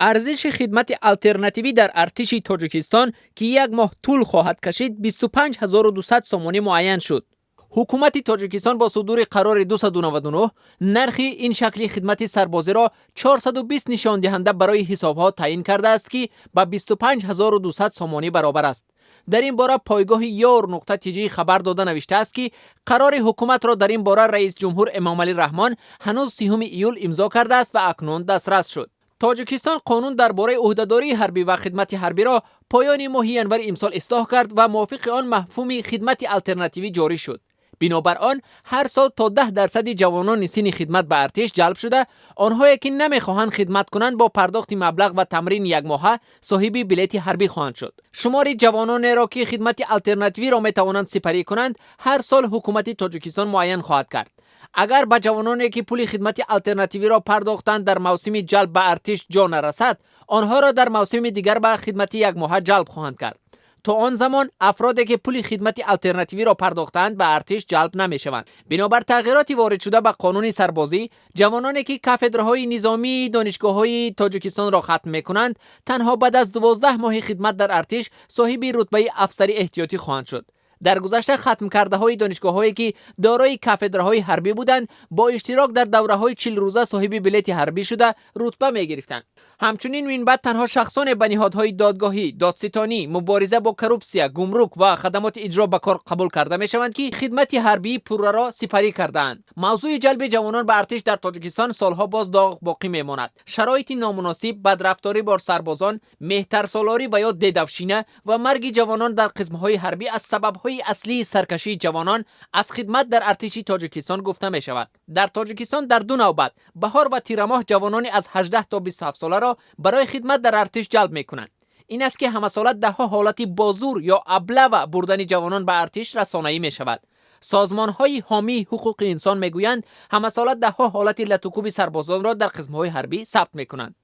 ارزش خدمت آلترناتیوی در ارتش تاجیکستان که یک ماه طول خواهد کشید 25200 سومانی معین شد. حکومت تاجیکستان با صدور قرار 299 نرخ این شکلی خدمت سربازی را 420 نشان دهنده برای حسابها تعیین کرده است که به 25200 سومانی برابر است. در این باره پایگاه یار نقطه تیجی خبر داده نوشته است که قرار حکومت را در این باره رئیس جمهور امامعلی رحمان هنوز 30 ایول امضا کرده است و اکنون دسترس شد. تاجیکستان قانون درباره عهدهداری حربی و خدمت حربی را پایان ماه ینور امسال اصلاح کرد و موافق آن مفهوم خدمت آلترناتیوی جاری شد. بنابر آن هر سال تا 10% جوانان سین خدمت به ارتش جلب شده، آنهایی که نمیخواهند خدمت کنند با پرداخت مبلغ و تمرین یک ماهه صاحب بلیت حربی خواهند شد. شمار جوانان را که خدمت آلترناتیوی را میتوانند سپری کنند هر سال حکومت تاجیکستان معین خواهد کرد. اگر به جوانانی که پول خدمت آلترناتیوی را پرداختند در موسم جلب به ارتش جا نرسد، آنها را در موسم دیگر به خدمت یک ماهه جلب خواهند کرد. تا آن زمان افرادی که پول خدمت آلترناتیوی را پرداختند به ارتش جلب نمیشوند. بنابر تغییراتی وارد شده به قانون سربازی، جوانانی که کافدرهای نظامی دانشگاه‌های تاجیکستان را ختم می‌کنند تنها بعد از 12 ماه خدمت در ارتش صاحب رتبه افسری احتیاطی خواهند شد. در گذشته ختم کرده های دانشگاه‌هایی که دارای کافدرهای حربی بودند با اشتراک در دوره‌های 40 روزه صاحب بلیت حربی شده رتبه می‌گرفتند. همچنین این بعد تنها شخصان به نهادهای دادگاهی، دادستانی، مبارزه با کروپسیا، گمرک و خدمات اجرا به کار قبول کرده میشوند که خدمت حربی پوره را سپری کرده‌اند. موضوع جلب جوانان به ارتش در تاجیکستان سالها باز داغ باقی میماند. شرایط نامناسب، بدرفتاری با سربازان، مهترسالاری و یا ددوشینه و مرگ جوانان در قسمت‌های حربی از سبب‌های اصلی سرکشی جوانان از خدمت در ارتش تاجیکستان گفته می‌شود. در تاجیکستان در دو نوبت بهار و تیر ماه جوانانی از 18 تا 27 ساله را برای خدمت در ارتش جلب می‌کنند. این است که همه سالت ده ها حالتی بازور یا ابله بردن جوانان به ارتش رسانه‌ای می‌شود. سازمان‌های حامی حقوق انسان می‌گویند همه سالت ده ها حالت لطوکوب سربازان را در قسمت‌های حربی ثبت می‌کنند.